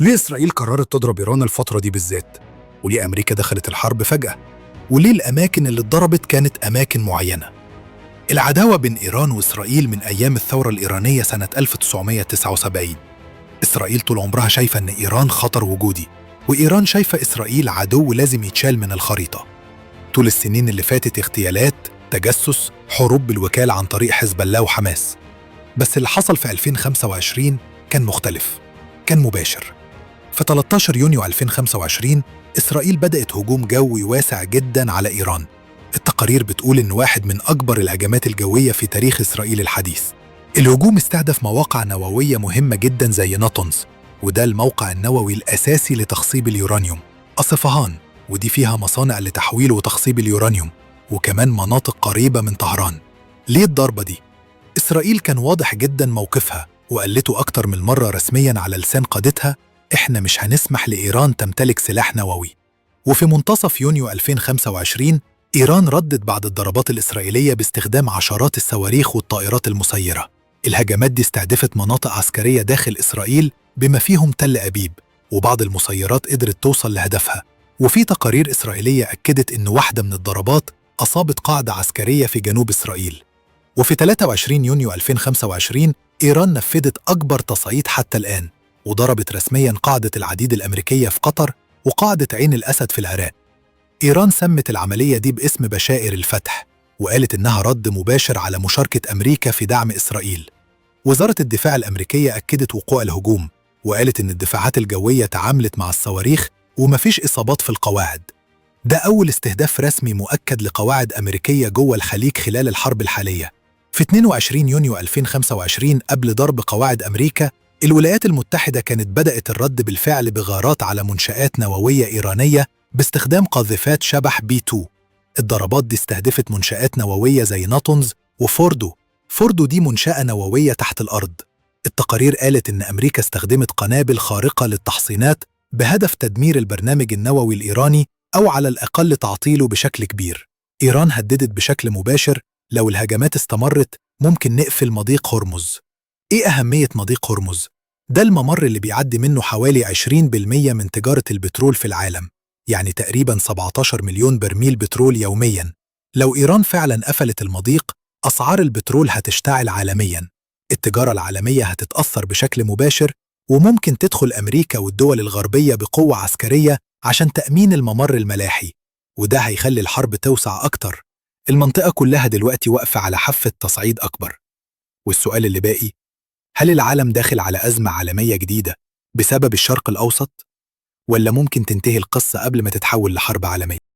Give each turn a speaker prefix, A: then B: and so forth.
A: ليه إسرائيل قررت تضرب إيران الفترة دي بالذات؟ وليه أمريكا دخلت الحرب فجأة؟ وليه الأماكن اللي اتضربت كانت أماكن معينة؟ العداوة بين إيران وإسرائيل من أيام الثورة الإيرانية سنة 1979. إسرائيل طول عمرها شايفة إن إيران خطر وجودي، وإيران شايفة إسرائيل عدو لازم يتشال من الخريطة. طول السنين اللي فاتت اغتيالات، تجسس، حروب بالوكالة عن طريق حزب الله وحماس. بس اللي حصل في 2025 كان مختلف، كان مباشر. في 13 يونيو 2025 إسرائيل بدأت هجوم جوي واسع جداً على إيران. التقارير بتقول إن واحد من أكبر الهجمات الجوية في تاريخ إسرائيل الحديث. الهجوم استهدف مواقع نووية مهمة جداً زي ناتونز، وده الموقع النووي الأساسي لتخصيب اليورانيوم، أصفهان، ودي فيها مصانع لتحويل وتخصيب اليورانيوم، وكمان مناطق قريبة من طهران. ليه الضربة دي؟ إسرائيل كان واضح جداً موقفها، وقالته أكتر من مرة رسمياً على لسان قادتها: إحنا مش هنسمح لإيران تمتلك سلاح نووي. وفي منتصف يونيو 2025 إيران ردت بعد الضربات الإسرائيلية باستخدام عشرات الصواريخ والطائرات المسيرة. الهجمات دي استهدفت مناطق عسكرية داخل إسرائيل بما فيهم تل أبيب، وبعض المسيرات قدرت توصل لهدفها. وفي تقارير إسرائيلية أكدت إن واحدة من الضربات أصابت قاعدة عسكرية في جنوب إسرائيل. وفي 23 يونيو 2025 إيران نفذت أكبر تصعيد حتى الآن، وضربت رسمياً قاعدة العديد الأمريكية في قطر وقاعدة عين الأسد في العراق. إيران سمت العملية دي باسم بشائر الفتح، وقالت إنها رد مباشر على مشاركة أمريكا في دعم إسرائيل. وزارة الدفاع الأمريكية أكدت وقوع الهجوم، وقالت إن الدفاعات الجوية تعاملت مع الصواريخ ومفيش إصابات في القواعد. ده أول استهداف رسمي مؤكد لقواعد أمريكية جوه الخليج خلال الحرب الحالية. في 22 يونيو 2025 قبل ضرب قواعد أمريكا، الولايات المتحدة كانت بدأت الرد بالفعل بغارات على منشآت نووية إيرانية باستخدام قاذفات شبح B2. الضربات دي استهدفت منشآت نووية زي ناتونز وفوردو. فوردو دي منشأة نووية تحت الأرض. التقارير قالت إن أمريكا استخدمت قنابل خارقة للتحصينات بهدف تدمير البرنامج النووي الإيراني، أو على الأقل تعطيله بشكل كبير. إيران هددت بشكل مباشر: لو الهجمات استمرت ممكن نقفل مضيق هرمز. إيه أهمية مضيق هرمز؟ ده الممر اللي بيعدي منه حوالي 20% من تجارة البترول في العالم، يعني تقريباً 17 مليون برميل بترول يومياً. لو إيران فعلاً قفلت المضيق، أسعار البترول هتشتعل عالمياً، التجارة العالمية هتتأثر بشكل مباشر، وممكن تدخل أمريكا والدول الغربية بقوة عسكرية عشان تأمين الممر الملاحي، وده هيخلي الحرب توسع أكتر. المنطقة كلها دلوقتي واقفة على حافة تصعيد أكبر. والسؤال اللي باقي: هل العالم داخل على أزمة عالمية جديدة بسبب الشرق الأوسط؟ ولا ممكن تنتهي القصة قبل ما تتحول لحرب عالمية؟